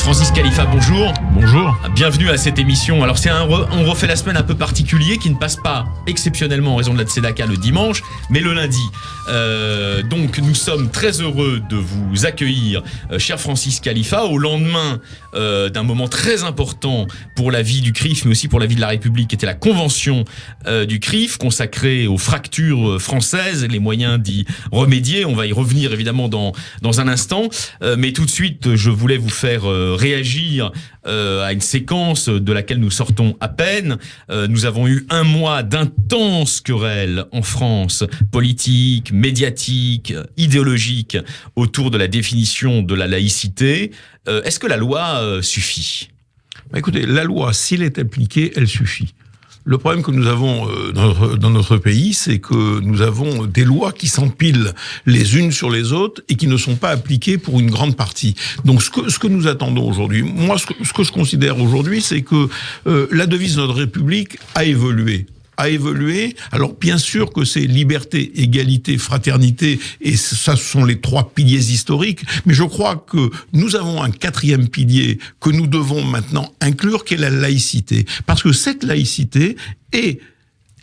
Francis Khalifa, bonjour. Bonjour. Bienvenue à cette émission. Alors on refait la semaine un peu particulier qui ne passe pas exceptionnellement en raison de la Tzedaka le dimanche, mais le lundi. Donc nous sommes très heureux de vous accueillir, cher Francis Khalifa, au lendemain d'un moment très important pour la vie du CRIF, mais aussi pour la vie de la République, qui était la convention du CRIF, consacrée aux fractures françaises, les moyens d'y remédier. On va y revenir évidemment dans un instant, mais tout de suite, je voulais vous faire réagir à une séquence de laquelle nous sortons à peine. Nous avons eu un mois d'intenses querelles en France, politiques, médiatiques, idéologiques, autour de la définition de la laïcité. Est-ce que la loi suffit ? Écoutez, la loi, s'il est appliquée, elle suffit. Le problème que nous avons dans notre pays, c'est que nous avons des lois qui s'empilent les unes sur les autres et qui ne sont pas appliquées pour une grande partie. Donc ce que nous attendons aujourd'hui, moi ce que je considère aujourd'hui, c'est que la devise de notre République a évolué. Alors bien sûr que c'est liberté, égalité, fraternité, et ça ce sont les trois piliers historiques, mais je crois que nous avons un quatrième pilier que nous devons maintenant inclure, qui est la laïcité. Parce que cette laïcité est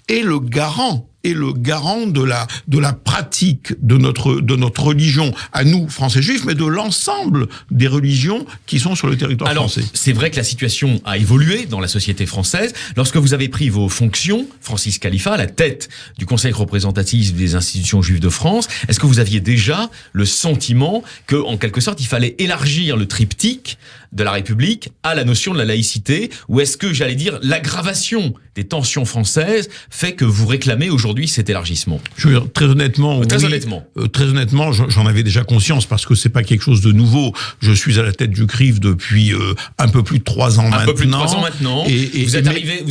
le garant de la pratique de notre religion, à nous, Français juifs, mais de l'ensemble des religions qui sont sur le territoire français. Alors, c'est vrai que la situation a évolué dans la société française. Lorsque vous avez pris vos fonctions, Francis Khalifa, à la tête du Conseil représentatif des institutions juives de France, est-ce que vous aviez déjà le sentiment que, en quelque sorte, il fallait élargir le triptyque de la République à la notion de la laïcité, ou est-ce que, j'allais dire, l'aggravation des tensions françaises fait que vous réclamez aujourd'hui cet élargissement ? Je veux dire, très honnêtement, j'en avais déjà conscience, parce que c'est pas quelque chose de nouveau. Je suis à la tête du CRIF depuis un peu plus de 3 ans maintenant. Un peu plus de 3 ans maintenant. Et vous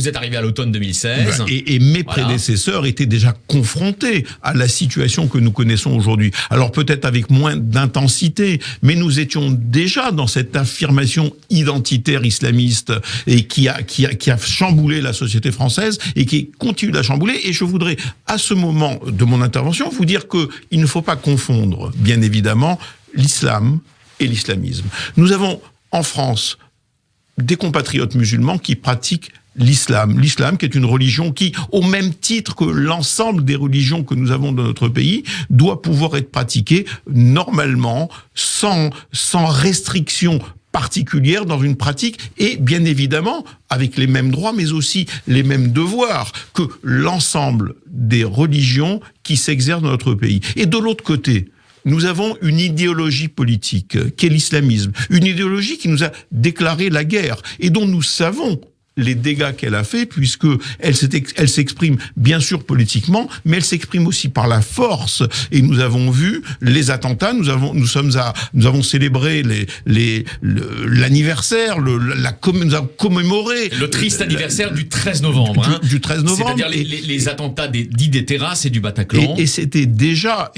êtes arrivé à l'automne 2016. Et mes prédécesseurs étaient déjà confrontés à la situation que nous connaissons aujourd'hui. Alors peut-être avec moins d'intensité, mais nous étions déjà dans cette affirmation identitaire islamiste et qui a chamboulé la société française et qui continue de la chambouler. Et je voudrais, à ce moment de mon intervention, vous dire qu'il ne faut pas confondre, bien évidemment, l'islam et l'islamisme. Nous avons en France des compatriotes musulmans qui pratiquent l'islam qui est une religion qui, au même titre que l'ensemble des religions que nous avons dans notre pays, doit pouvoir être pratiquée normalement, sans restriction particulière dans une pratique, et bien évidemment avec les mêmes droits mais aussi les mêmes devoirs que l'ensemble des religions qui s'exercent dans notre pays. Et de l'autre côté, nous avons une idéologie politique qui est l'islamisme, une idéologie qui nous a déclaré la guerre et dont nous savons les dégâts qu'elle a fait, puisque elle s'exprime bien sûr politiquement, mais elle s'exprime aussi par la force. Et nous avons vu les attentats. Nous avons célébré l'anniversaire, nous avons commémoré le triste anniversaire du 13 novembre. Du 13 novembre. C'est-à-dire les attentats dits des terrasses et du Bataclan. Et c'était déjà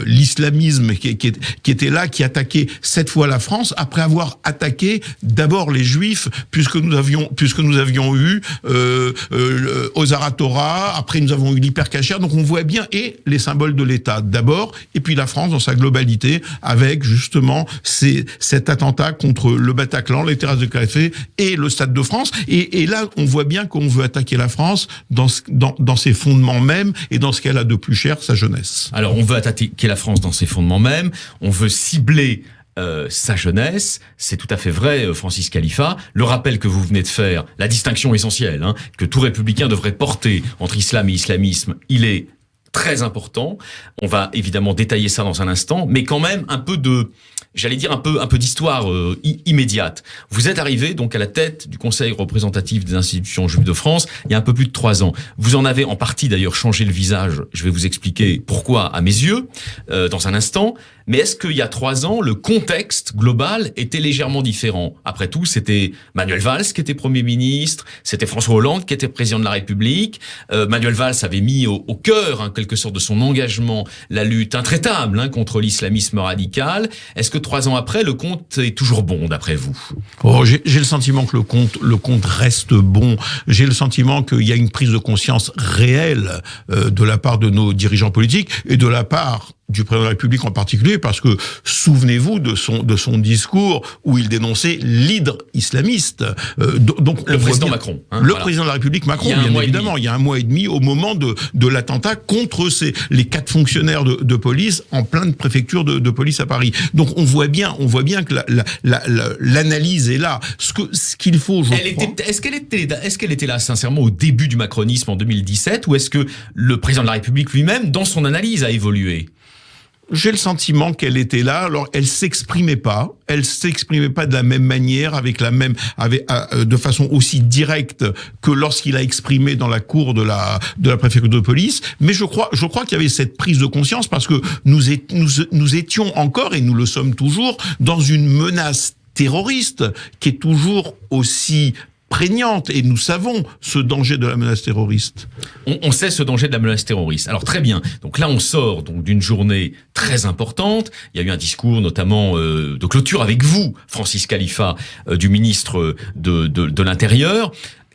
l'islamisme qui était là, qui attaquait cette fois la France, après avoir attaqué d'abord les Juifs, puisque nous avions eu Ozar Torah, après nous avons eu l'hypercacher, donc on voit bien, et les symboles de l'État d'abord, et puis la France dans sa globalité, avec justement cet attentat contre le Bataclan, les terrasses de café et le Stade de France, et là on voit bien qu'on veut attaquer la France dans ses fondements mêmes, et dans ce qu'elle a de plus cher, sa jeunesse. Alors on veut attaquer la France dans ses fondements mêmes, on veut cibler sa jeunesse, c'est tout à fait vrai, Francis Khalifa. Le rappel que vous venez de faire, la distinction essentielle que tout républicain devrait porter entre islam et islamisme, il est très important. On va évidemment détailler ça dans un instant, mais quand même un peu d'histoire immédiate. Vous êtes arrivé donc à la tête du Conseil représentatif des institutions juives de France il y a un peu plus de 3 ans. Vous en avez en partie d'ailleurs changé le visage. Je vais vous expliquer pourquoi à mes yeux dans un instant. Mais est-ce qu'il y a 3 ans, le contexte global était légèrement différent ? Après tout, c'était Manuel Valls qui était Premier ministre, c'était François Hollande qui était président de la République. Manuel Valls avait mis au cœur, en quelque sorte, de son engagement la lutte intraitable contre l'islamisme radical. Est-ce que 3 ans après, le compte est toujours bon, d'après vous ? J'ai le sentiment que le compte reste bon. J'ai le sentiment qu'il y a une prise de conscience réelle de la part de nos dirigeants politiques et de la part du président de la République en particulier, parce que souvenez-vous de son discours où il dénonçait l'hydre islamiste. Donc le président Macron. Président de la République Macron, bien évidemment. Il y a un mois et demi, au moment de l'attentat contre les 4 fonctionnaires de police en pleine préfecture de police à Paris. Donc on voit bien que l'analyse est là. Ce qu'il faut, Est-ce qu'elle était là sincèrement au début du macronisme en 2017, ou est-ce que le président de la République lui-même, dans son analyse, a évolué ? J'ai le sentiment qu'elle était là. Alors, elle s'exprimait pas de la même manière, de façon aussi directe que lorsqu'il a exprimé dans la cour de la préfecture de police. Mais je crois qu'il y avait cette prise de conscience, parce que nous étions encore, et nous le sommes toujours, dans une menace terroriste qui est toujours aussi prégnante, et nous savons ce danger de la menace terroriste. On sait ce danger de la menace terroriste. Alors très bien. Donc là, on sort donc d'une journée très importante. Il y a eu un discours notamment de clôture avec vous, Francis Khalifa, du ministre de l'Intérieur.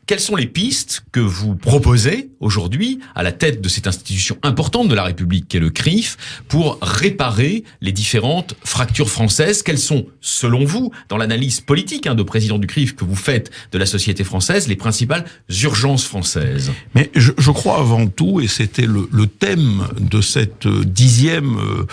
Quelles sont les pistes que vous proposez aujourd'hui à la tête de cette institution importante de la République qu'est le CRIF pour réparer les différentes fractures françaises? Quelles sont, selon vous, dans l'analyse politique de président du CRIF que vous faites de la société française, les principales urgences françaises? Mais je crois avant tout, et c'était le thème de cette 10e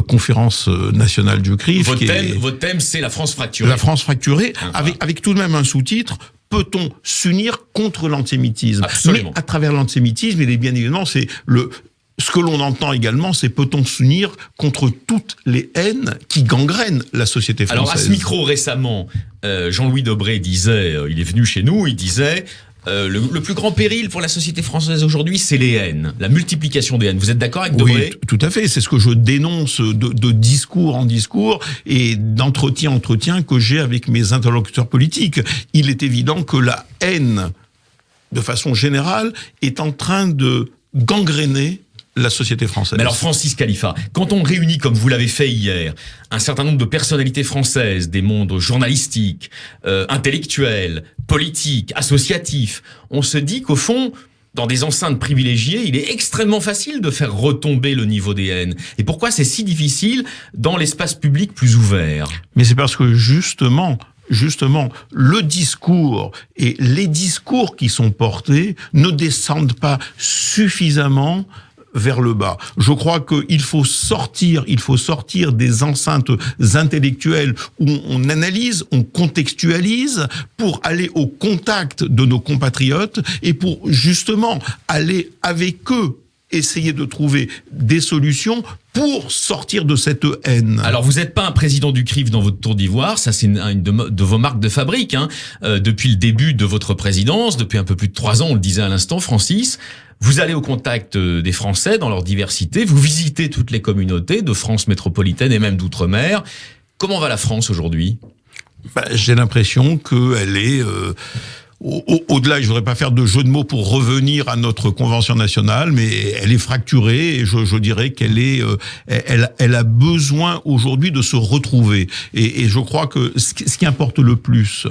conférence nationale du CRIF. Votre thème, c'est la France fracturée. La France fracturée, avec tout de même un sous-titre: peut-on s'unir contre l'antisémitisme? Absolument. Mais à travers l'antisémitisme, il est bien évidemment, ce que l'on entend également, c'est peut-on s'unir contre toutes les haines qui gangrènent la société française. Alors à ce micro récemment, Jean-Louis Debré disait, il est venu chez nous, il disait... le plus grand péril pour la société française aujourd'hui, c'est les haines, la multiplication des haines. Vous êtes d'accord avec Debré? Oui, tout à fait. C'est ce que je dénonce de discours en discours et d'entretien en entretien que j'ai avec mes interlocuteurs politiques. Il est évident que la haine, de façon générale, est en train de gangréner la société française. Mais alors Francis Khalifa, quand on réunit, comme vous l'avez fait hier, un certain nombre de personnalités françaises, des mondes journalistiques, intellectuels, politiques, associatifs, on se dit qu'au fond, dans des enceintes privilégiées, il est extrêmement facile de faire retomber le niveau des haines. Et pourquoi c'est si difficile dans l'espace public plus ouvert? Mais c'est parce que justement, le discours et les discours qui sont portés ne descendent pas suffisamment vers le bas. Je crois qu'il faut sortir des enceintes intellectuelles où on analyse, on contextualise pour aller au contact de nos compatriotes et pour justement aller avec eux essayer de trouver des solutions pour sortir de cette haine. Alors, vous n'êtes pas un président du CRIF dans votre tour d'ivoire, ça c'est une de vos marques de fabrique, depuis le début de votre présidence, depuis un peu plus de 3 ans, on le disait à l'instant, Francis. Vous allez au contact des Français dans leur diversité, vous visitez toutes les communautés de France métropolitaine et même d'outre-mer. Comment va la France aujourd'hui? J'ai l'impression qu'elle est... Au-delà, je voudrais pas faire de jeu de mots pour revenir à notre convention nationale, mais elle est fracturée et je dirais qu'elle est, elle a besoin aujourd'hui de se retrouver. Et je crois que ce qui importe le plus,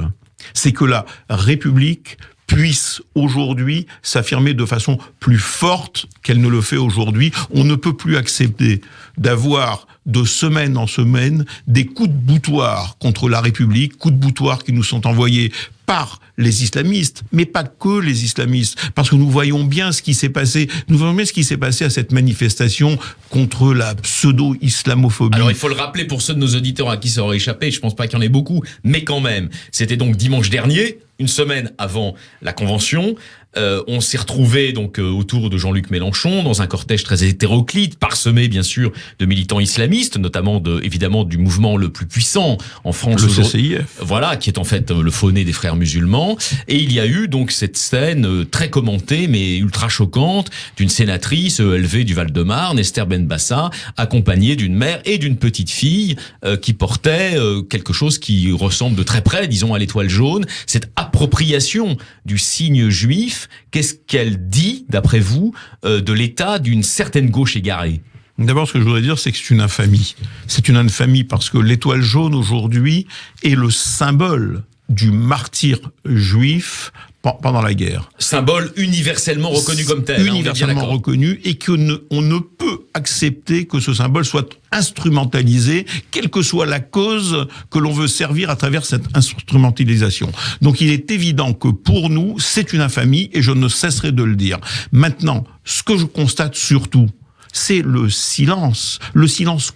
c'est que la République puisse aujourd'hui s'affirmer de façon plus forte qu'elle ne le fait aujourd'hui. On ne peut plus accepter d'avoir de semaine en semaine des coups de boutoir contre la République, coups de boutoir qui nous sont envoyés par les islamistes, mais pas que les islamistes, parce que nous voyons bien ce qui s'est passé. Nous voyons bien ce qui s'est passé à cette manifestation contre la pseudo-islamophobie. Alors il faut le rappeler pour ceux de nos auditeurs à qui ça aurait échappé, je pense pas qu'il y en ait beaucoup, mais quand même, c'était donc dimanche dernier, une semaine avant la convention. On s'est retrouvé donc autour de Jean-Luc Mélenchon dans un cortège très hétéroclite, parsemé bien sûr de militants islamistes, notamment évidemment du mouvement le plus puissant en France, le CCIF. Voilà, qui est en fait le faux-né des frères musulmans. Et il y a eu donc cette scène très commentée mais ultra choquante d'une sénatrice élevée du Val-de-Marne, Esther Benbassa, accompagnée d'une mère et d'une petite fille qui portait quelque chose qui ressemble de très près, disons, à l'étoile jaune. Cette appropriation du signe juif, qu'est-ce qu'elle dit, d'après vous, de l'état d'une certaine gauche égarée? D'abord, ce que je voudrais dire, c'est que c'est une infamie. C'est une infamie parce que l'étoile jaune, aujourd'hui, est le symbole du martyr juif pendant la guerre. Symbole universellement reconnu comme tel. Universellement reconnu, et qu'on ne peut accepter que ce symbole soit instrumentalisé, quelle que soit la cause que l'on veut servir à travers cette instrumentalisation. Donc il est évident que pour nous, c'est une infamie, et je ne cesserai de le dire. Maintenant, ce que je constate surtout, c'est le silence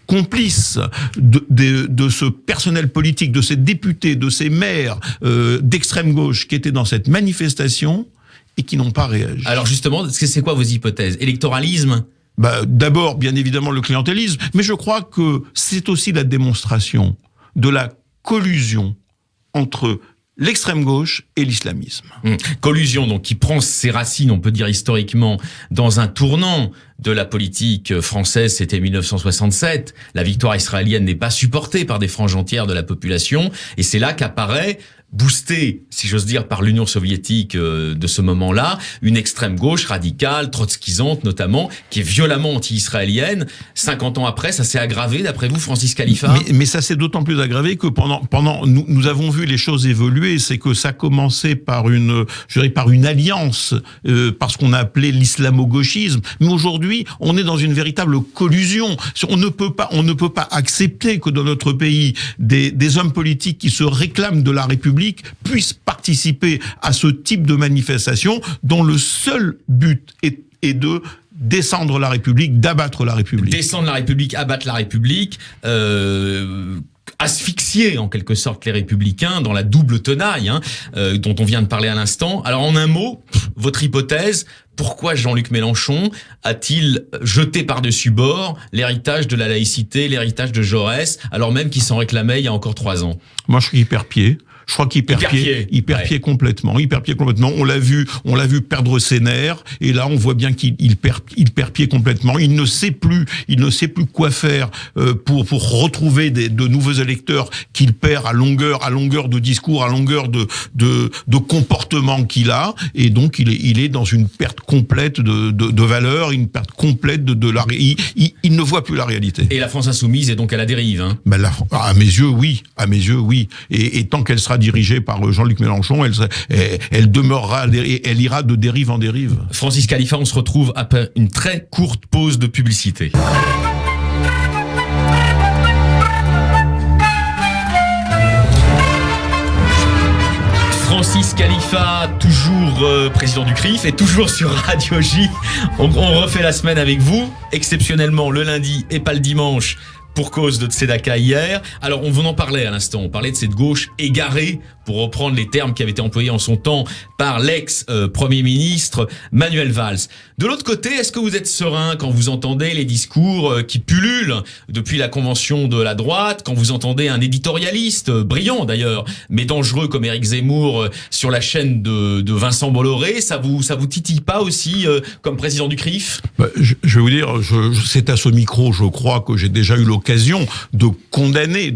complice de ce personnel politique, de ces députés, de ces maires d'extrême gauche qui étaient dans cette manifestation et qui n'ont pas réagi. Alors justement, c'est quoi vos hypothèses? Électoralisme? D'abord, bien évidemment, le clientélisme, mais je crois que c'est aussi la démonstration de la collusion entre l'extrême gauche et l'islamisme. Collusion, donc, qui prend ses racines, on peut dire historiquement, dans un tournant de la politique française, c'était 1967. La victoire israélienne n'est pas supportée par des franges entières de la population, et c'est là qu'apparaît, boostée, si j'ose dire, par l'Union soviétique de ce moment-là, une extrême gauche radicale, trotskisante notamment, qui est violemment anti-israélienne. 50 ans après, ça s'est aggravé, d'après vous, Francis Khalifa? Mais ça s'est d'autant plus aggravé que pendant nous avons vu les choses évoluer. C'est que ça commençait par une alliance, par ce qu'on a appelé l'islamo-gauchisme. Mais aujourd'hui, on est dans une véritable collusion. On ne peut pas accepter que dans notre pays, des hommes politiques qui se réclament de la République puissent participer à ce type de manifestation dont le seul but est de descendre la République, d'abattre la République. Descendre la République, abattre la République, asphyxier en quelque sorte les Républicains dans la double tenaille dont on vient de parler à l'instant. Alors en un mot, votre hypothèse, pourquoi Jean-Luc Mélenchon a-t-il jeté par-dessus bord l'héritage de la laïcité, l'héritage de Jaurès, alors même qu'il s'en réclamait il y a encore 3 ans? Moi, je suis hyper-pied. Je crois qu'il perd pied complètement. Il perd pied complètement. On l'a vu perdre ses nerfs. Et là, on voit bien qu'il perd pied complètement. Il ne sait plus quoi faire pour retrouver de nouveaux électeurs qu'il perd à longueur de discours, à longueur de comportement qu'il a. Et donc, il est dans une perte complète de valeur, une perte complète il ne voit plus la réalité. Et la France insoumise est donc à la dérive. À mes yeux, oui. Et tant qu'elle sera dirigée par Jean-Luc Mélenchon, elle demeurera, elle ira de dérive en dérive. Francis Khalifa, on se retrouve après une très courte pause de publicité. Francis Khalifa, toujours président du CRIF et toujours sur Radio J. On refait la semaine avec vous, exceptionnellement le lundi et pas le dimanche, pour cause de Tzedaka hier. Alors, on vous en parlait à l'instant. On parlait de cette gauche égarée, pour reprendre les termes qui avaient été employés en son temps par l'ex-premier ministre Manuel Valls. De l'autre côté, est-ce que vous êtes serein quand vous entendez les discours qui pullulent depuis la convention de la droite, quand vous entendez un éditorialiste, brillant d'ailleurs, mais dangereux comme Éric Zemmour, sur la chaîne de Vincent Bolloré, ça vous titille pas aussi comme président du CRIF? Je vais vous dire, c'est à ce micro, je crois que j'ai déjà eu l'occasion de condamner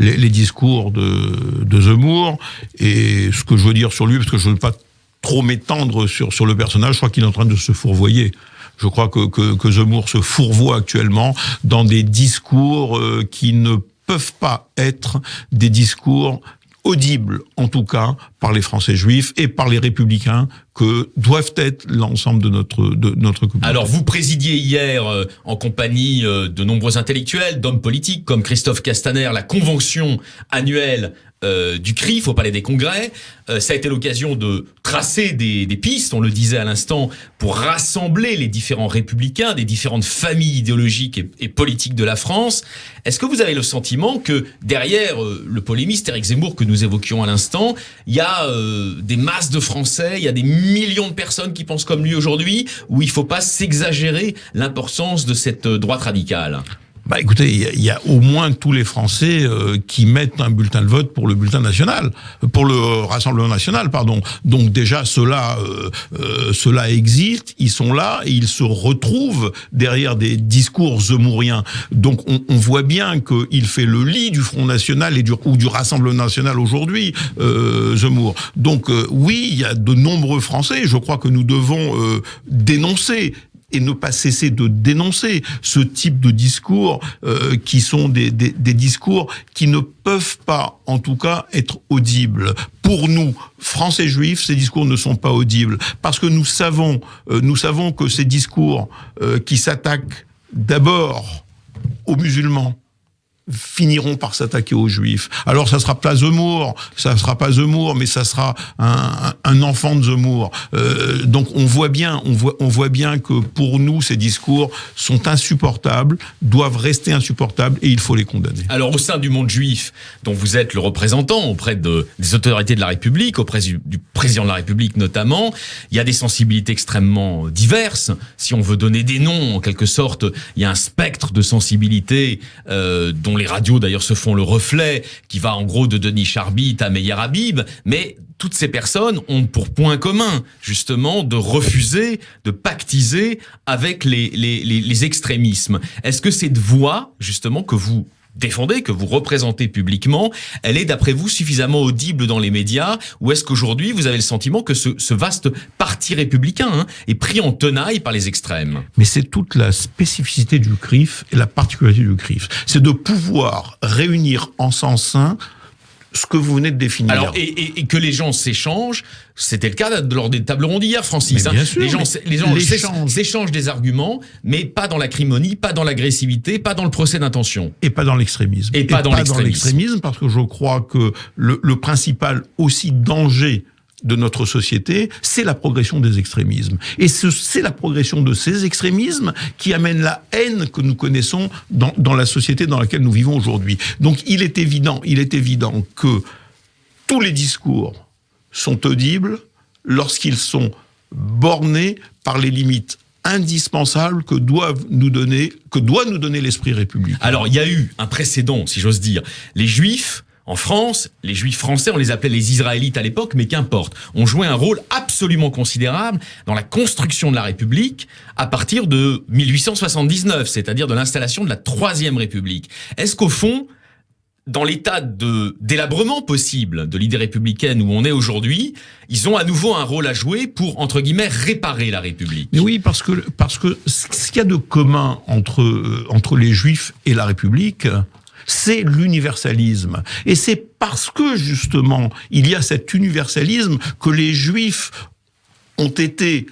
les discours de Zemmour, et ce que je veux dire sur lui, parce que je ne veux pas trop m'étendre sur le personnage, je crois qu'il est en train de se fourvoyer. Je crois que Zemmour se fourvoie actuellement dans des discours qui ne peuvent pas être des discours audibles, en tout cas, par les Français juifs et par les républicains, que doivent être l'ensemble de notre communauté. Alors, vous présidiez hier, en compagnie de nombreux intellectuels, d'hommes politiques, comme Christophe Castaner, la convention annuelle du CRIF au Palais des Congrès. Ça a été l'occasion de tracer des pistes, on le disait à l'instant, pour rassembler les différents républicains des différentes familles idéologiques et politiques de la France. Est-ce que vous avez le sentiment que derrière le polémiste Éric Zemmour que nous évoquions à l'instant, il y a des masses de Français, il y a des millions de personnes qui pensent comme lui aujourd'hui, où il ne faut pas s'exagérer l'importance de cette droite radicale? Écoutez, il y a au moins tous les Français qui mettent un bulletin de vote pour le bulletin national, pour le Rassemblement national, pardon. Donc déjà, cela existe, ils sont là et ils se retrouvent derrière des discours zemmouriens. Donc on voit bien qu'il fait le lit du Front National ou du Rassemblement national aujourd'hui, Zemmour. Donc oui, il y a de nombreux Français, je crois que nous devons dénoncer et ne pas cesser de dénoncer ce type de discours qui sont des discours qui ne peuvent pas, en tout cas, être audibles. Pour nous, Français juifs, ces discours ne sont pas audibles parce que nous savons que ces discours qui s'attaquent d'abord aux musulmans finiront par s'attaquer aux juifs. Alors ça sera pas Zemmour, mais ça sera un enfant de Zemmour. Donc on voit bien que pour nous ces discours sont insupportables, doivent rester insupportables et il faut les condamner. Alors au sein du monde juif, dont vous êtes le représentant auprès des autorités de la République, auprès du président de la République notamment, il y a des sensibilités extrêmement diverses. Si on veut donner des noms, en quelque sorte, il y a un spectre de sensibilités dont les radios d'ailleurs se font le reflet, qui va en gros de Denis Charbit à Meyer Habib, mais toutes ces personnes ont pour point commun, justement, de refuser, de pactiser avec les extrémismes. Est-ce que cette voix, justement, que vous défendez, que vous représentez publiquement, elle est, d'après vous, suffisamment audible dans les médias, ou est-ce qu'aujourd'hui, vous avez le sentiment que ce vaste parti républicain est pris en tenaille par les extrêmes? Mais c'est toute la spécificité du CRIF et la particularité du CRIF. C'est de pouvoir réunir en sens un ce que vous venez de définir. Alors, et que les gens s'échangent, c'était le cas lors des tables rondes hier, Francis. Bien sûr, les gens s'échangent des arguments, mais pas dans l'acrimonie, pas dans l'agressivité, pas dans le procès d'intention. Et pas dans l'extrémisme. Et pas dans l'extrémisme, parce que je crois que le principal aussi danger de notre société, c'est la progression des extrémismes. Et c'est la progression de ces extrémismes qui amène la haine que nous connaissons dans la société dans laquelle nous vivons aujourd'hui. Donc il est évident que tous les discours sont audibles lorsqu'ils sont bornés par les limites indispensables que doit nous donner l'esprit républicain. Alors il y a eu un précédent, si j'ose dire. Les Juifs, en France, les Juifs français, on les appelait les Israélites à l'époque, mais qu'importe, ont joué un rôle absolument considérable dans la construction de la République à partir de 1879, c'est-à-dire de l'installation de la Troisième République. Est-ce qu'au fond, dans l'état de délabrement possible de l'idée républicaine où on est aujourd'hui, ils ont à nouveau un rôle à jouer pour, entre guillemets, réparer la République? Mais oui, parce que ce qu'il y a de commun entre les Juifs et la République, c'est l'universalisme. Et c'est parce que, justement, il y a cet universalisme que les Juifs ont été,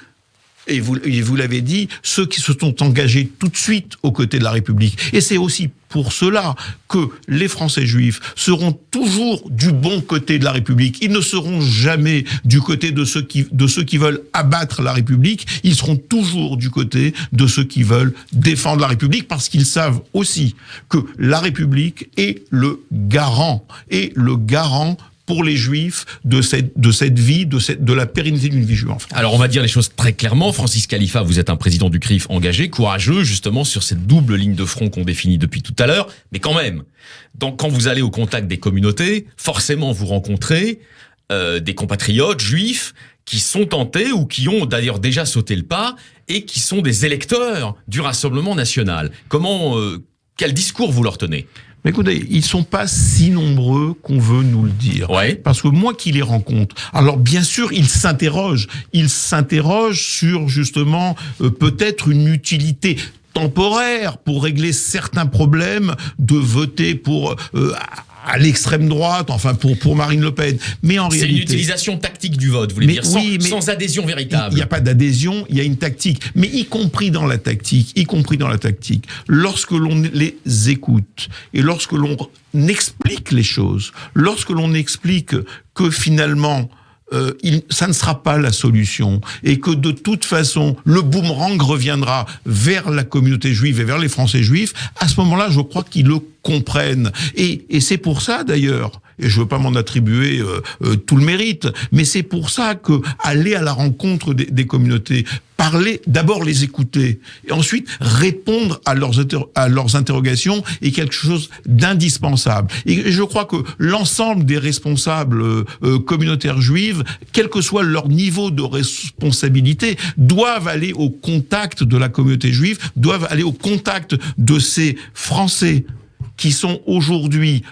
et vous l'avez dit, ceux qui se sont engagés tout de suite aux côtés de la République. Et c'est aussi pour cela que les Français juifs seront toujours du bon côté de la République. Ils ne seront jamais du côté de ceux qui veulent abattre la République. Ils seront toujours du côté de ceux qui veulent défendre la République parce qu'ils savent aussi que la République est le garant pour les Juifs de cette vie, de la pérennité d'une vie juive en France. Alors on va dire les choses très clairement. Francis Khalifa, vous êtes un président du CRIF engagé, courageux, justement sur cette double ligne de front qu'on définit depuis tout à l'heure. Mais quand même, quand vous allez au contact des communautés, forcément vous rencontrez des compatriotes juifs qui sont tentés ou qui ont d'ailleurs déjà sauté le pas et qui sont des électeurs du Rassemblement national. Quel discours vous leur tenez ? Mais écoutez, ils sont pas si nombreux qu'on veut nous le dire. Ouais. Parce que moi qui les rencontre, alors bien sûr, ils s'interrogent sur justement peut-être une utilité temporaire pour régler certains problèmes de voter pour à l'extrême droite, enfin pour Marine Le Pen. Mais en réalité, c'est une utilisation tactique du vote, vous voulez dire, sans adhésion véritable. Il n'y a pas d'adhésion, il y a une tactique. Mais y compris dans la tactique, lorsque l'on les écoute et lorsque l'on explique les choses, lorsque l'on explique que finalement ça ne sera pas la solution et que de toute façon le boomerang reviendra vers la communauté juive et vers les Français juifs, à ce moment-là, je crois qu'ils le comprennent. Et c'est pour ça d'ailleurs, et je veux pas m'en attribuer tout le mérite, mais c'est pour ça que aller à la rencontre des communautés, parler, d'abord les écouter, et ensuite répondre à leurs interrogations est quelque chose d'indispensable. Et je crois que l'ensemble des responsables communautaires juifs, quel que soit leur niveau de responsabilité, doivent aller au contact de la communauté juive, doivent aller au contact de ces Français qui sont aujourd'hui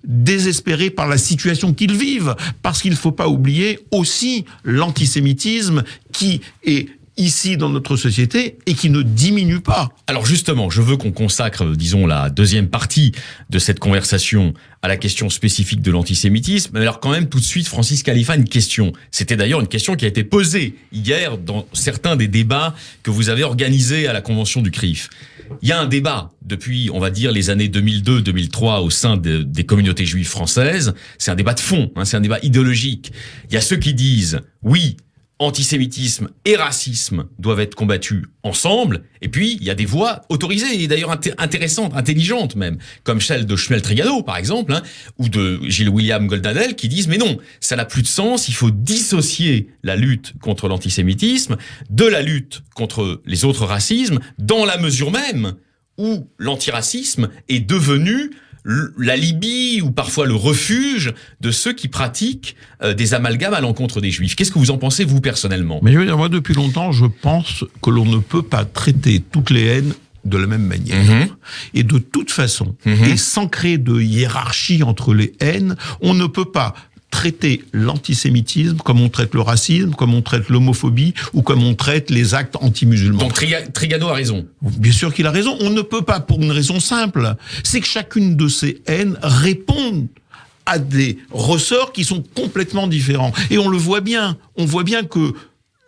désespérés par la situation qu'ils vivent, parce qu'il ne faut pas oublier aussi l'antisémitisme qui est ici dans notre société et qui ne diminue pas. Alors justement, je veux qu'on consacre, disons, la deuxième partie de cette conversation à la question spécifique de l'antisémitisme. Mais alors quand même, tout de suite, Francis Khalifa, une question. C'était d'ailleurs une question qui a été posée hier dans certains des débats que vous avez organisés à la convention du CRIF. Il y a un débat depuis, on va dire, les années 2002-2003 au sein des communautés juives françaises. C'est un débat de fond, c'est un débat idéologique. Il y a ceux qui disent, oui, antisémitisme et racisme doivent être combattus ensemble. Et puis, il y a des voix autorisées et d'ailleurs intéressantes, intelligentes même, comme celle de Shmuel Trigano, par exemple, ou de Gilles William Goldanel, qui disent, mais non, ça n'a plus de sens, il faut dissocier la lutte contre l'antisémitisme de la lutte contre les autres racismes, dans la mesure même où l'antiracisme est devenu l'alibi ou parfois le refuge de ceux qui pratiquent des amalgames à l'encontre des Juifs. Qu'est-ce que vous en pensez, vous, personnellement ? Mais je veux dire, moi, depuis longtemps, je pense que l'on ne peut pas traiter toutes les haines de la même manière. Et de toute façon, et sans créer de hiérarchie entre les haines, on ne peut pas traiter l'antisémitisme comme on traite le racisme, comme on traite l'homophobie ou comme on traite les actes anti-musulmans. Donc Trigano a raison. Bien sûr qu'il a raison. On ne peut pas, pour une raison simple, c'est que chacune de ces haines répond à des ressorts qui sont complètement différents. Et on le voit bien. On voit bien que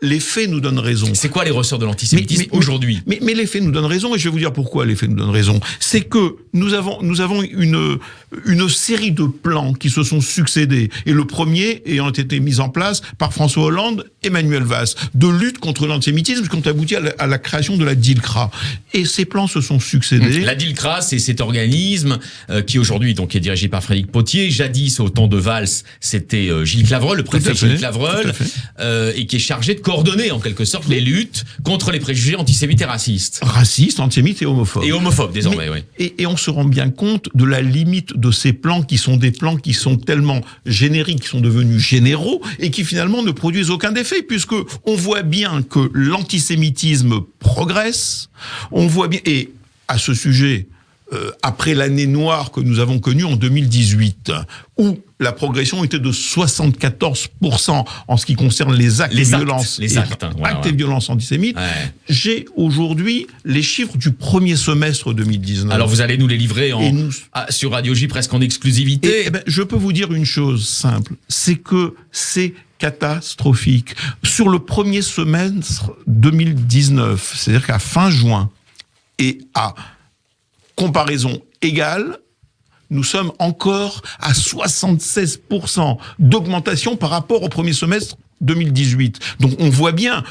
les faits nous donnent raison. C'est quoi les ressorts de l'antisémitisme aujourd'hui ? mais les faits nous donnent raison, et je vais vous dire pourquoi les faits nous donnent raison. C'est que nous avons une série de plans qui se sont succédés, et le premier ayant été mis en place par François Hollande et Manuel Valls, de lutte contre l'antisémitisme, qui ont abouti à la création de la DILCRA. Et ces plans se sont succédés. La DILCRA, c'est cet organisme qui aujourd'hui donc est dirigé par Frédéric Pottier. Jadis, au temps de Valls, c'était Gilles Clavreul, le préfet Gilles Clavreul, et qui est chargé de coordonner en quelque sorte les luttes contre les préjugés antisémites et racistes. Racistes, antisémites et homophobes. Et homophobes désormais, oui. Et on se rend bien compte de la limite de ces plans qui sont des plans qui sont tellement génériques, qui sont devenus généraux et qui finalement ne produisent aucun effet, puisque on voit bien que l'antisémitisme progresse, on voit bien, et à ce sujet, après l'année noire que nous avons connue en 2018, où la progression était de 74% en ce qui concerne les actes et violences antisémites. Ouais. J'ai aujourd'hui les chiffres du premier semestre 2019. Alors vous allez nous les livrer sur Radio J presque en exclusivité. Je peux vous dire une chose simple, c'est que c'est catastrophique. Sur le premier semestre 2019, c'est-à-dire qu'à fin juin et à comparaison égale, nous sommes encore à 76% d'augmentation par rapport au premier semestre 2018. Donc on voit bien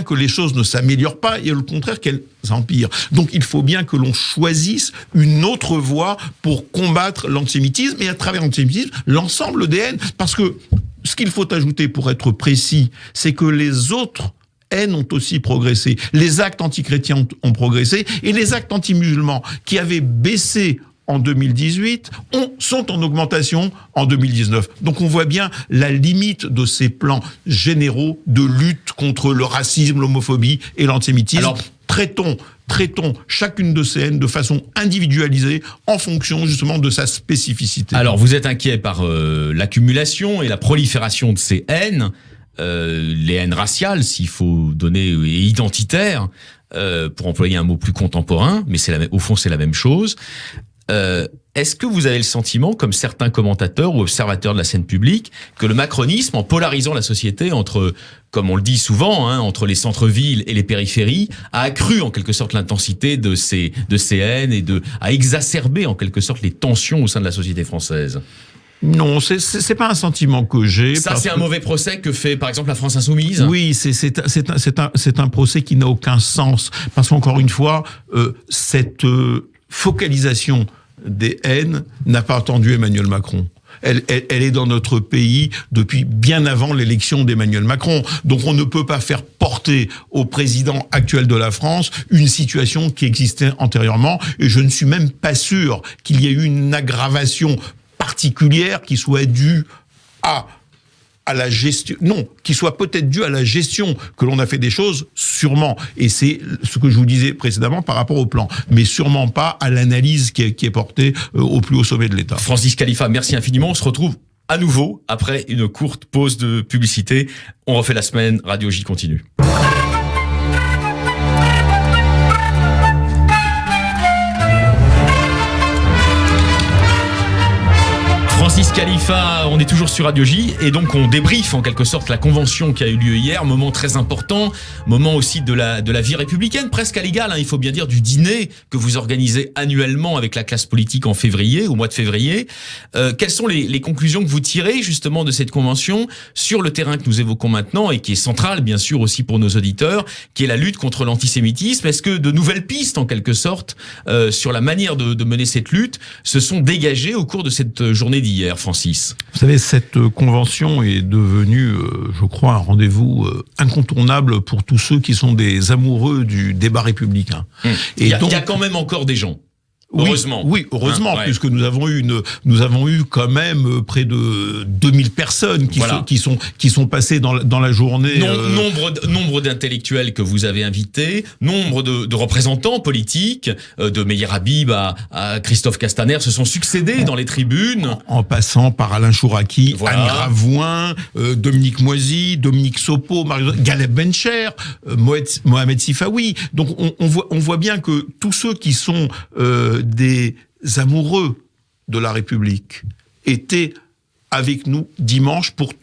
que les choses ne s'améliorent pas et au contraire qu'elles empirent. Donc il faut bien que l'on choisisse une autre voie pour combattre l'antisémitisme et à travers l'antisémitisme, l'ensemble des haines. Parce que ce qu'il faut ajouter pour être précis, c'est que les autres haines ont aussi progressé. Les actes antichrétiens ont progressé et les actes anti-musulmans qui avaient baissé en 2018 sont en augmentation en 2019. Donc on voit bien la limite de ces plans généraux de lutte contre le racisme, l'homophobie et l'antisémitisme. Alors, traitons chacune de ces haines de façon individualisée en fonction justement de sa spécificité. Alors vous êtes inquiet par l'accumulation et la prolifération de ces haines, les haines raciales, s'il faut donner, et identitaires, pour employer un mot plus contemporain, mais au fond c'est la même chose. Est-ce que vous avez le sentiment, comme certains commentateurs ou observateurs de la scène publique, que le macronisme, en polarisant la société entre, comme on le dit souvent, entre les centres-villes et les périphéries, a accru en quelque sorte l'intensité de ces haines et a exacerbé en quelque sorte les tensions au sein de la société française ? Non, c'est pas un sentiment que j'ai. Ça, c'est un mauvais procès que fait, par exemple, la France Insoumise. Oui, c'est un procès qui n'a aucun sens. Parce qu'encore une fois, cette focalisation des haines n'a pas attendu Emmanuel Macron. Elle est dans notre pays depuis bien avant l'élection d'Emmanuel Macron. Donc on ne peut pas faire porter au président actuel de la France une situation qui existait antérieurement. Et je ne suis même pas sûr qu'il y ait eu une aggravation particulière qui soit due à la gestion, non, qui soit peut-être due à la gestion que l'on a fait des choses, sûrement. Et c'est ce que je vous disais précédemment par rapport au plan, mais sûrement pas à l'analyse qui est portée au plus haut sommet de l'État. Francis Khalifa, merci infiniment. On se retrouve à nouveau après une courte pause de publicité. On refait la semaine. Radio J continue. Francis Khalifa, on est toujours sur Radio J et donc on débriefe en quelque sorte la convention qui a eu lieu hier, moment très important, moment aussi de la vie républicaine, presque à l'égal, il faut bien dire, du dîner que vous organisez annuellement avec la classe politique en février, au mois de février. Quelles sont les conclusions que vous tirez justement de cette convention sur le terrain que nous évoquons maintenant et qui est central bien sûr aussi pour nos auditeurs, qui est la lutte contre l'antisémitisme? Est-ce que de nouvelles pistes en quelque sorte sur la manière de mener cette lutte se sont dégagées au cours de cette journée d'hier, Francis? Vous savez, cette convention est devenue, je crois, un rendez-vous incontournable pour tous ceux qui sont des amoureux du débat républicain. Il y a quand même encore des gens. Heureusement. Oui, heureusement, puisque nous avons eu quand même près de 2000 personnes qui sont passées dans la journée. Nombre d'intellectuels que vous avez invités, nombre de représentants politiques, de Meir Habib à Christophe Castaner se sont succédés dans les tribunes. En passant par Alain Chouraki, Anne Gravoin, Dominique Moisy, Dominique Sopo, Galeb Bencher, Mohamed Sifawi. Donc on voit bien que tous ceux qui sont des amoureux de la République étaient avec nous dimanche pour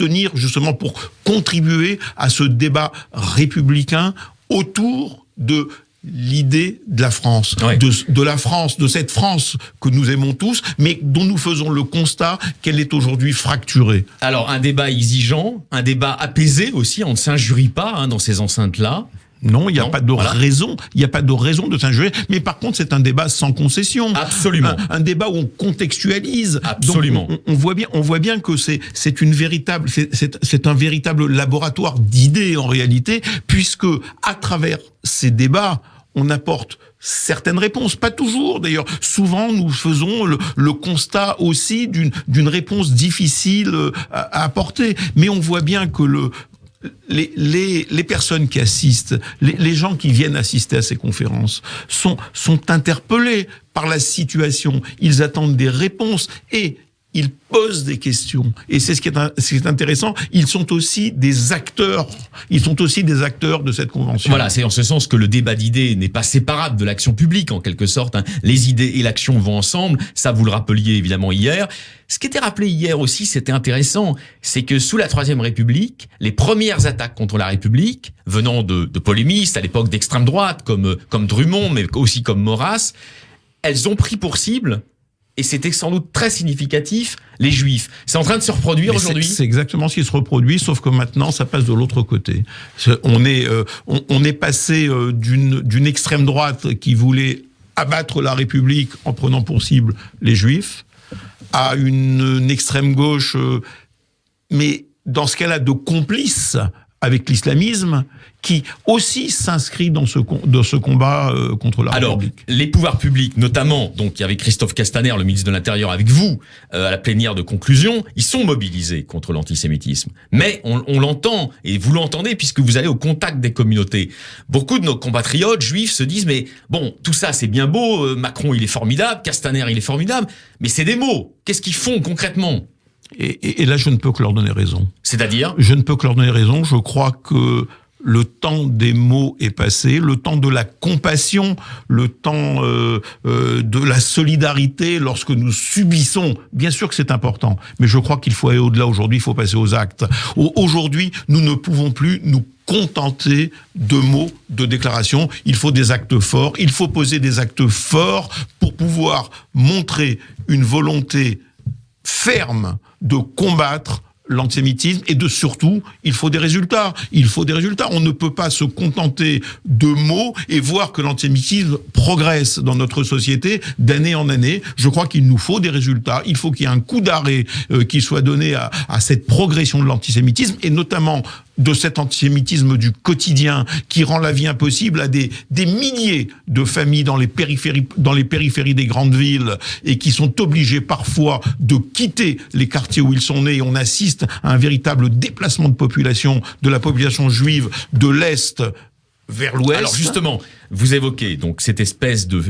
contribuer à ce débat républicain autour de l'idée de la France, de la France, de cette France que nous aimons tous, mais dont nous faisons le constat qu'elle est aujourd'hui fracturée. Alors, un débat exigeant, un débat apaisé aussi, on ne s'injurie pas dans ces enceintes-là. Non, il n'y a pas de raison. Il n'y a pas de raison de s'injurer. Mais par contre, c'est un débat sans concession. Absolument. Un débat où on contextualise. Absolument. Donc, on voit bien que c'est un véritable laboratoire d'idées en réalité, puisque à travers ces débats, on apporte certaines réponses, pas toujours d'ailleurs. Souvent, nous faisons le constat aussi d'une réponse difficile à apporter. Mais on voit bien que les personnes qui assistent, les gens qui viennent assister à ces conférences sont interpellés par la situation. Ils attendent des réponses et ils posent des questions. Et c'est ce qui est intéressant. Ils sont aussi des acteurs. Ils sont aussi des acteurs de cette convention. Voilà, c'est en ce sens que le débat d'idées n'est pas séparable de l'action publique, en quelque sorte. Les idées et l'action vont ensemble. Ça, vous le rappeliez évidemment hier. Ce qui était rappelé hier aussi, c'était intéressant, c'est que sous la Troisième République, les premières attaques contre la République, venant de polémistes à l'époque d'extrême droite, comme Drummond, mais aussi comme Maurras, elles ont pris pour cible, et c'était sans doute très significatif, les Juifs. C'est en train de se reproduire aujourd'hui. C'est exactement ce qui se reproduit, sauf que maintenant, ça passe de l'autre côté. On est passé d'une extrême droite qui voulait abattre la République en prenant pour cible les Juifs, à une extrême gauche, mais dans ce cas-là de complice avec l'islamisme, qui aussi s'inscrit dans ce combat contre la République. Alors, les pouvoirs publics, notamment, donc il y avait Christophe Castaner, le ministre de l'Intérieur, avec vous, à la plénière de conclusion, ils sont mobilisés contre l'antisémitisme. Mais on l'entend, et vous l'entendez puisque vous allez au contact des communautés. Beaucoup de nos compatriotes juifs se disent, mais bon, tout ça c'est bien beau, Macron il est formidable, Castaner il est formidable, mais c'est des mots. Qu'est-ce qu'ils font concrètement ? Et là, je ne peux que leur donner raison. C'est-à-dire ? Je ne peux que leur donner raison. Je crois que le temps des mots est passé, le temps de la compassion, le temps de la solidarité lorsque nous subissons. Bien sûr que c'est important, mais je crois qu'il faut aller au-delà aujourd'hui, il faut passer aux actes. Aujourd'hui, nous ne pouvons plus nous contenter de mots, de déclarations. Il faut des actes forts, il faut poser des actes forts pour pouvoir montrer une volonté ferme de combattre l'antisémitisme et surtout, il faut des résultats. Il faut des résultats. On ne peut pas se contenter de mots et voir que l'antisémitisme progresse dans notre société d'année en année. Je crois qu'il nous faut des résultats. Il faut qu'il y ait un coup d'arrêt qui soit donné à cette progression de l'antisémitisme et notamment de cet antisémitisme du quotidien qui rend la vie impossible à des milliers de familles dans les périphéries des grandes villes et qui sont obligées parfois de quitter les quartiers où ils sont nés. On assiste à un véritable déplacement de la population juive de l'Est vers l'Ouest. Alors justement, vous évoquez donc cette espèce de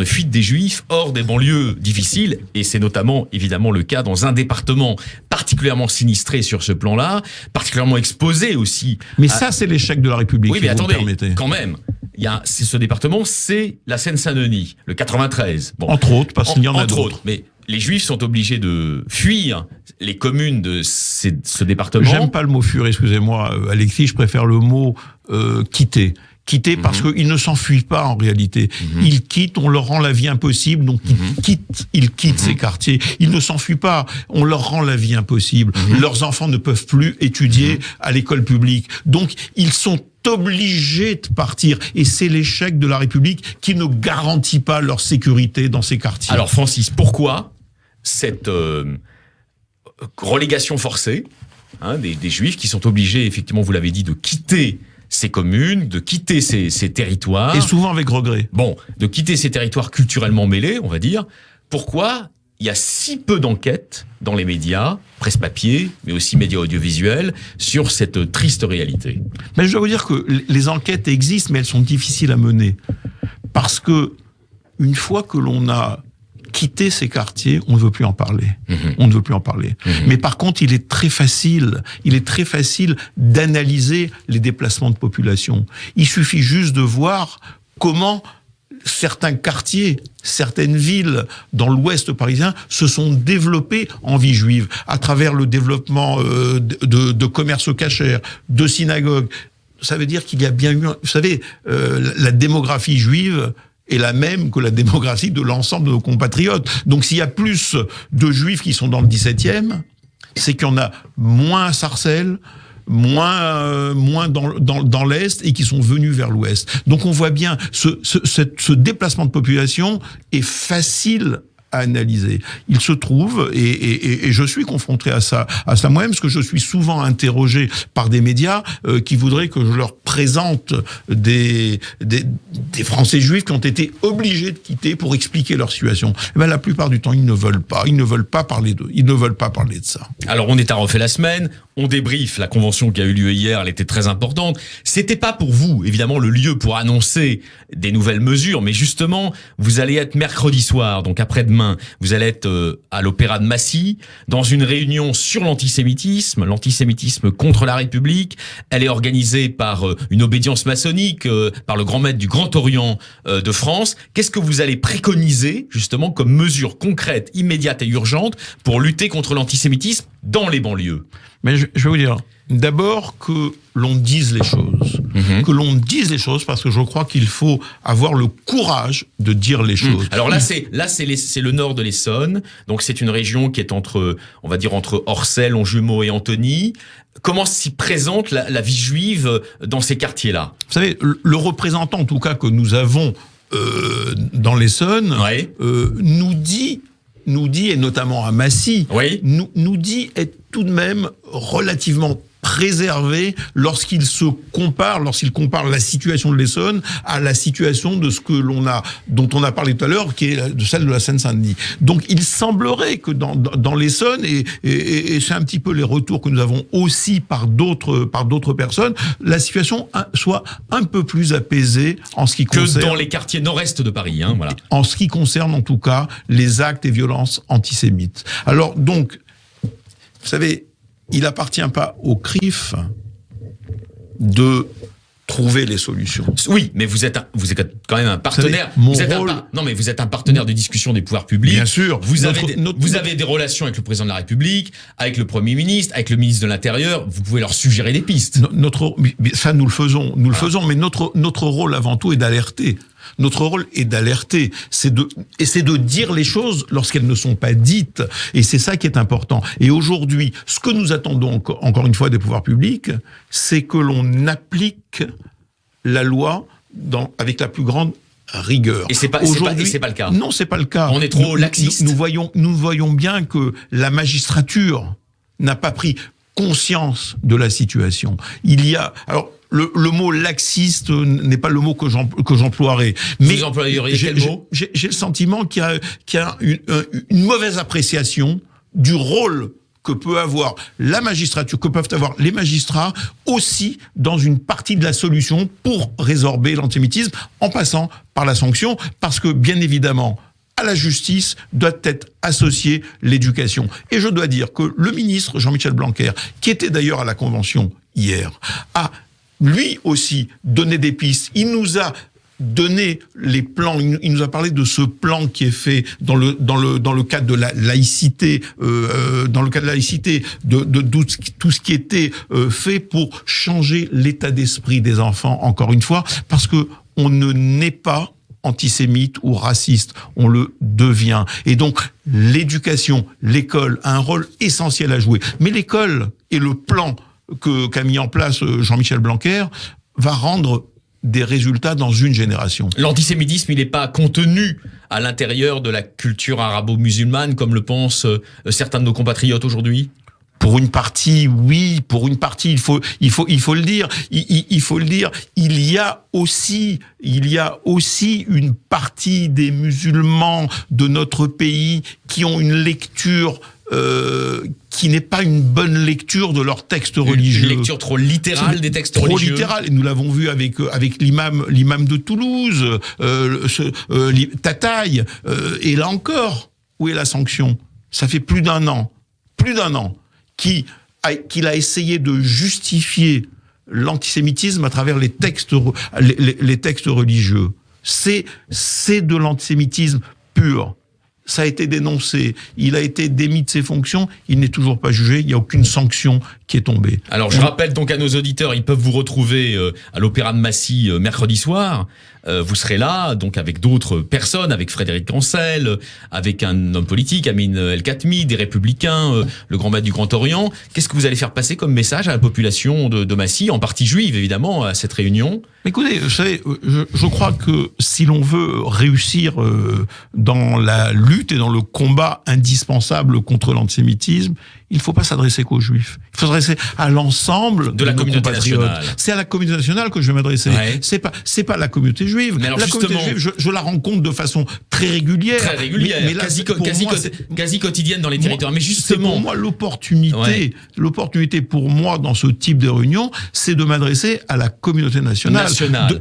fuite des Juifs hors des banlieues difficiles, et c'est notamment évidemment le cas dans un département particulièrement sinistré sur ce plan-là, particulièrement exposé aussi. Mais ça, c'est l'échec de la République. Oui, mais attendez, quand même. Ce département, c'est la Seine-Saint-Denis, le 93. Bon, entre autres, parce qu'il y en a d'autres. Mais les Juifs sont obligés de fuir les communes de ce département. J'aime pas le mot fuir, excusez-moi, Alexis, je préfère le mot quitter. Quitter parce qu'ils ne s'enfuient pas en réalité. Ils quittent, on leur rend la vie impossible, donc ils quittent ces quartiers. Ils ne s'enfuient pas, on leur rend la vie impossible. Leurs enfants ne peuvent plus étudier à l'école publique. Donc ils sont obligés de partir. Et c'est l'échec de la République qui ne garantit pas leur sécurité dans ces quartiers. Alors Francis, pourquoi cette relégation forcée des Juifs qui sont obligés, effectivement, vous l'avez dit, de quitter ces communes, de quitter ces territoires. Et souvent avec regret. Bon, de quitter ces territoires culturellement mêlés, on va dire. Pourquoi il y a si peu d'enquêtes dans les médias, presse papier, mais aussi médias audiovisuels, sur cette triste réalité? Mais je dois vous dire que les enquêtes existent, mais elles sont difficiles à mener. Parce que, une fois que l'on a quitté ces quartiers, on ne veut plus en parler. On ne veut plus en parler. Mais par contre, il est très facile d'analyser les déplacements de population. Il suffit juste de voir comment certains quartiers, certaines villes dans l'ouest parisien se sont développés en vie juive à travers le développement de commerces cachers, de synagogues. Ça veut dire qu'il y a bien eu, vous savez, la démographie juive est la même que la démographie de l'ensemble de nos compatriotes. Donc s'il y a plus de juifs qui sont dans le 17e, c'est qu'il y en a moins à Sarcelles, moins dans l'Est et qui sont venus vers l'Ouest. Donc on voit bien, ce déplacement de population est facile à analyser. Il se trouve, et je suis confronté à ça moi-même, parce que je suis souvent interrogé par des médias qui voudraient que je leur présente des Français juifs qui ont été obligés de quitter pour expliquer leur situation. Et bien, la plupart du temps, ils ne veulent pas. Ils ne veulent pas parler d'eux. Ils ne veulent pas parler de ça. Alors, on est à refait la semaine. On débriefe la convention qui a eu lieu hier, elle était très importante. C'était pas pour vous, évidemment, le lieu pour annoncer des nouvelles mesures, mais justement, vous allez être mercredi soir, donc après-demain, vous allez être à l'Opéra de Massy, dans une réunion sur l'antisémitisme contre la République. Elle est organisée par une obédience maçonnique, par le grand maître du Grand Orient de France. Qu'est-ce que vous allez préconiser, justement, comme mesure concrète, immédiate et urgente pour lutter contre l'antisémitisme dans les banlieues? Mais je vais vous dire, d'abord que l'on dise les choses. Que l'on dise les choses, parce que je crois qu'il faut avoir le courage de dire les choses. Alors là, c'est le nord de l'Essonne. Donc c'est une région qui est entre Orcelles, Longjumeau et Antony. Comment s'y présente la vie juive dans ces quartiers-là? Vous savez, le représentant, en tout cas, que nous avons dans l'Essonne, nous dit, et notamment à Massy, nous dit être tout de même relativement préservé lorsqu'il compare la situation de l'Essonne à la situation de dont on a parlé tout à l'heure, qui est de celle de la Seine-Saint-Denis. Donc il semblerait que dans l'Essonne, et c'est un petit peu les retours que nous avons aussi par d'autres personnes, la situation soit un peu plus apaisée en ce qui concerne... Que dans les quartiers nord-est de Paris, voilà. En ce qui concerne en tout cas les actes et violences antisémites. Alors donc, vous savez, il n'appartient pas au CRIF de trouver les solutions. Oui, mais vous êtes quand même un partenaire. Vous êtes un partenaire de discussion des pouvoirs publics. Bien sûr. Vous avez des relations avec le président de la République, avec le Premier ministre, avec le ministre de l'Intérieur. Vous pouvez leur suggérer des pistes. Ça, nous le faisons. Mais notre rôle avant tout est d'alerter. Notre rôle est d'alerter, c'est de dire les choses lorsqu'elles ne sont pas dites, et c'est ça qui est important. Et aujourd'hui, ce que nous attendons encore une fois des pouvoirs publics, c'est que l'on applique la loi avec la plus grande rigueur. Et c'est pas le cas. Non, c'est pas le cas. On est trop laxiste. Nous voyons bien que la magistrature n'a pas pris conscience de la situation. Le mot laxiste n'est pas le mot que j'emploierais. Mais vous employeriez quel mot? J'ai le sentiment qu'il y a une mauvaise appréciation du rôle que peut avoir la magistrature, que peuvent avoir les magistrats aussi dans une partie de la solution pour résorber l'antisémitisme en passant par la sanction, parce que bien évidemment, à la justice doit être associée l'éducation. Et je dois dire que le ministre Jean-Michel Blanquer, qui était d'ailleurs à la Convention hier, a lui aussi donné des pistes. Il nous a donné les plans. Il nous a parlé de ce plan qui est fait dans le cadre de la laïcité, de tout ce qui était fait pour changer l'état d'esprit des enfants. Encore une fois, parce que on ne naît pas antisémite ou raciste, on le devient. Et donc, l'éducation, l'école a un rôle essentiel à jouer. Mais l'école et le plan qu'a mis en place Jean-Michel Blanquer va rendre des résultats dans une génération. L'antisémitisme, il n'est pas contenu à l'intérieur de la culture arabo-musulmane, comme le pensent certains de nos compatriotes aujourd'hui ? Pour une partie, oui. Pour une partie, il faut le dire. Il faut le dire. Il y a aussi une partie des musulmans de notre pays qui ont une lecture qui n'est pas une bonne lecture de leurs textes religieux. Une lecture trop littérale des textes religieux. Trop littérale. Et nous l'avons vu avec l'imam de Toulouse, Tataï. Et là encore, où est la sanction ? Ça fait plus d'un an qu'il a essayé de justifier l'antisémitisme à travers les textes religieux. C'est de l'antisémitisme pur. Ça a été dénoncé, il a été démis de ses fonctions, il n'est toujours pas jugé, il n'y a aucune sanction qui est tombée. Alors je rappelle donc à nos auditeurs, ils peuvent vous retrouver à l'Opéra de Massy mercredi soir. Vous serez là, donc avec d'autres personnes, avec Frédéric Cancel, avec un homme politique, Amin El Khatmi, des Républicains, le grand maître du Grand Orient. Qu'est-ce que vous allez faire passer comme message à la population de Massy, en partie juive évidemment, à cette réunion ? Écoutez, vous savez, je crois que si l'on veut réussir dans la lutte et dans le combat indispensable contre l'antisémitisme, il ne faut pas s'adresser qu'aux Juifs. Il faut s'adresser à l'ensemble de la communauté nationale. C'est à la communauté nationale que je vais m'adresser. Ouais. C'est pas la communauté juive. Mais alors la justement, communauté juive, je la rencontre de façon très régulière. Très régulière, mais là, quasi quotidienne dans les territoires. Mais justement, c'est pour moi l'opportunité pour moi dans ce type de réunion, c'est de m'adresser à la communauté nationale.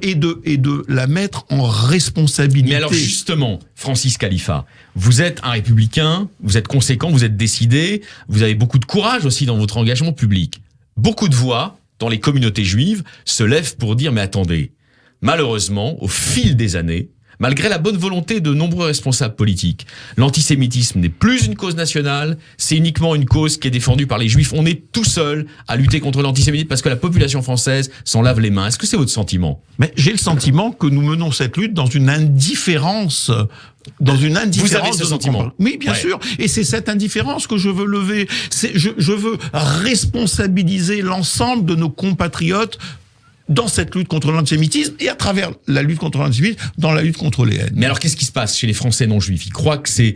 Et de la mettre en responsabilité. Mais alors justement, Francis Khalifa, vous êtes un républicain, vous êtes conséquent, vous êtes décidé, vous avez beaucoup de courage aussi dans votre engagement public. Beaucoup de voix dans les communautés juives se lèvent pour dire mais attendez, malheureusement, au fil des années, malgré la bonne volonté de nombreux responsables politiques, l'antisémitisme n'est plus une cause nationale, c'est uniquement une cause qui est défendue par les juifs. On est tout seul à lutter contre l'antisémitisme parce que la population française s'en lave les mains. Est-ce que c'est votre sentiment ? Mais j'ai le sentiment que nous menons cette lutte dans une indifférence. Vous avez ce sentiment ? Oui, bien sûr. Et c'est cette indifférence que je veux lever. Je veux responsabiliser l'ensemble de nos compatriotes dans cette lutte contre l'antisémitisme et à travers la lutte contre l'antisémitisme, dans la lutte contre les haines. Mais alors, qu'est-ce qui se passe chez les Français non-juifs ? Ils croient que c'est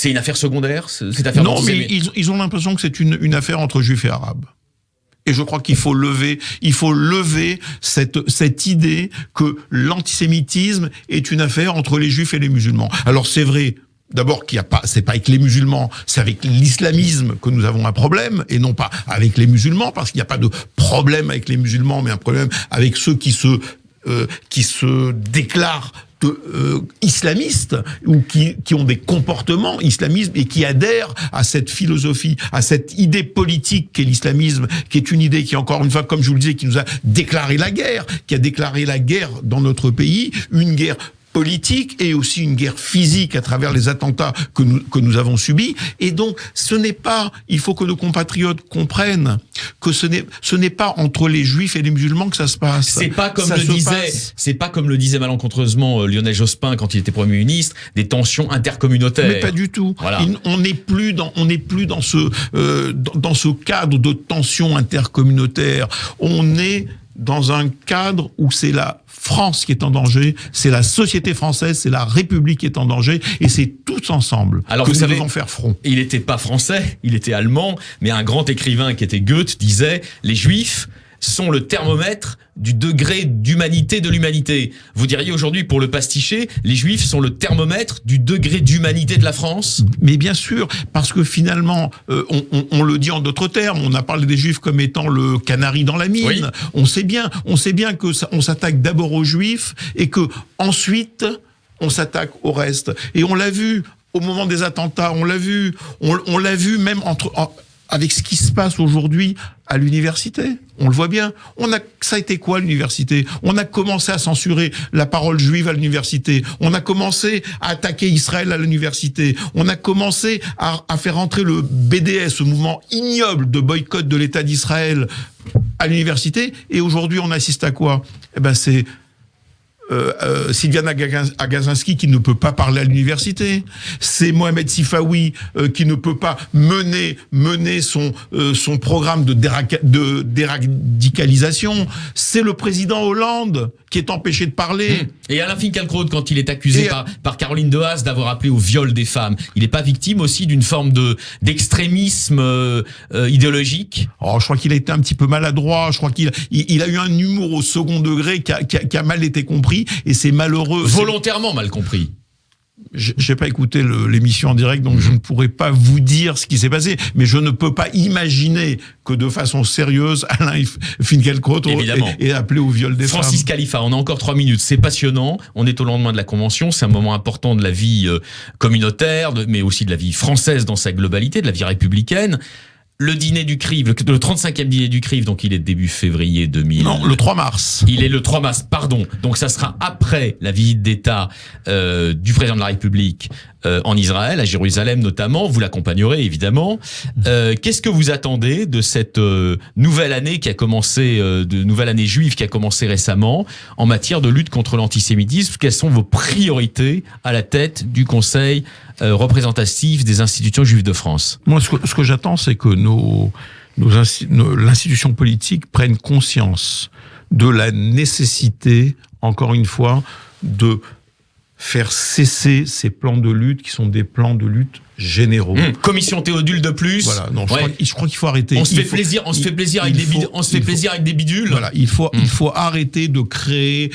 une affaire secondaire, cette affaire Non, mais ils ont l'impression que c'est une affaire entre juifs et arabes. Et je crois qu'il faut lever cette idée que l'antisémitisme est une affaire entre les juifs et les musulmans. Alors c'est vrai, d'abord c'est pas avec les musulmans, c'est avec l'islamisme que nous avons un problème, et non pas avec les musulmans, parce qu'il n'y a pas de problème avec les musulmans, mais un problème avec ceux qui se déclarent islamistes ou qui ont des comportements islamistes et qui adhèrent à cette philosophie, à cette idée politique qu'est l'islamisme, qui est une idée qui, encore une fois, comme je vous le disais, qui nous a déclaré la guerre, qui a déclaré la guerre dans notre pays, une guerre politique et aussi une guerre physique à travers les attentats que nous avons subis. Et donc, il faut que nos compatriotes comprennent que ce n'est pas entre les juifs et les musulmans que ça se passe. C'est pas comme le disait malencontreusement Lionel Jospin quand il était Premier ministre, des tensions intercommunautaires. Mais pas du tout. Voilà. On n'est plus dans ce cadre de tensions intercommunautaires. On est dans un cadre où c'est la France qui est en danger, c'est la société française, c'est la République qui est en danger, et c'est tous ensemble que nous devons faire front. Il n'était pas français, il était allemand, mais un grand écrivain qui était Goethe disait « Les Juifs sont le thermomètre du degré d'humanité de l'humanité ». Vous diriez aujourd'hui, pour le pasticher, les Juifs sont le thermomètre du degré d'humanité de la France ? Mais bien sûr, parce que finalement, on le dit en d'autres termes, on a parlé des Juifs comme étant le canari dans la mine. Oui. On sait bien que on s'attaque d'abord aux Juifs et que ensuite on s'attaque au reste. Et on l'a vu au moment des attentats, on l'a vu même avec ce qui se passe aujourd'hui à l'université. On le voit bien. Ça a été quoi l'université? On a commencé à censurer la parole juive à l'université. On a commencé à attaquer Israël à l'université. On a commencé à faire entrer le BDS, ce mouvement ignoble de boycott de l'État d'Israël à l'université. Et aujourd'hui, on assiste à quoi? C'est Sylviane Agacinski qui ne peut pas parler à l'université, c'est Mohamed Sifawi qui ne peut pas mener son programme de déradicalisation, c'est le président Hollande qui est empêché de parler. Et Alain Finkielkraut, quand il est accusé par Caroline Dehaze d'avoir appelé au viol des femmes, il n'est pas victime aussi d'une forme d'extrémisme idéologique? Je crois qu'il a été un petit peu maladroit, je crois qu'il a eu un humour au second degré qui a mal été compris, et c'est malheureux. Volontairement mal compris. J'ai pas écouté l'émission en direct, donc je ne pourrais pas vous dire ce qui s'est passé, mais je ne peux pas imaginer que de façon sérieuse, Alain Finkielkraut est appelé au viol des femmes. Francis Khalifa, on a encore 3 minutes, c'est passionnant, on est au lendemain de la Convention, c'est un moment important de la vie communautaire, mais aussi de la vie française dans sa globalité, de la vie républicaine. Le dîner du CRIF, le 35e dîner du CRIF, donc il est début février 2000. Non, le 3 mars. Il est le 3 mars, pardon. Donc ça sera après la visite d'État du président de la République en Israël, à Jérusalem notamment. Vous l'accompagnerez évidemment. Qu'est-ce que vous attendez de cette nouvelle année qui a commencé, nouvelle année juive qui a commencé récemment en matière de lutte contre l'antisémitisme? Quelles sont vos priorités à la tête du Conseil représentatif des institutions juives de France? Moi, ce que j'attends, c'est que l'institution politique prenne conscience de la nécessité, encore une fois, de faire cesser ces plans de lutte qui sont des plans de lutte généraux. Commission Théodule de plus. Voilà, non, je crois qu'il faut arrêter. On se fait plaisir avec des bidules. Voilà, il faut arrêter de créer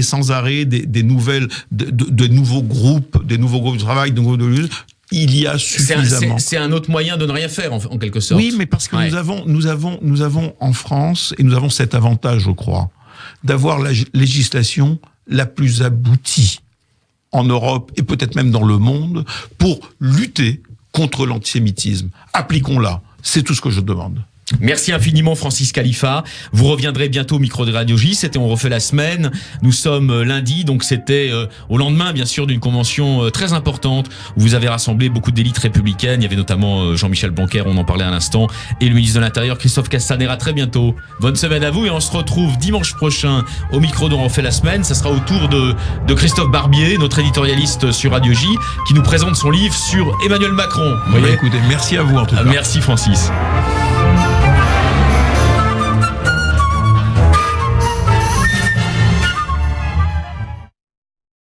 sans arrêt de nouveaux groupes de travail, de nouveaux de lutte. Il y a suffisamment. C'est un autre moyen de ne rien faire, en quelque sorte. Oui, mais parce que nous avons en France, et nous avons cet avantage, je crois, d'avoir la législation la plus aboutie en Europe et peut-être même dans le monde pour lutter contre l'antisémitisme. Appliquons-la. C'est tout ce que je demande. Merci infiniment Francis Khalifa. Vous reviendrez bientôt au micro de Radio J. C'était On refait la semaine. Nous sommes lundi, donc c'était au lendemain bien sûr d'une convention très importante où vous avez rassemblé beaucoup d'élites républicaines. Il y avait notamment Jean-Michel Blanquer, on en parlait à l'instant, et le ministre de l'Intérieur Christophe Castaner. À très bientôt. Bonne semaine à vous et on se retrouve dimanche prochain au micro de On refait la semaine. Ça sera au tour de Christophe Barbier, notre éditorialiste sur Radio J, qui nous présente son livre sur Emmanuel Macron. Écoutez, merci à vous en tout cas. Merci Francis.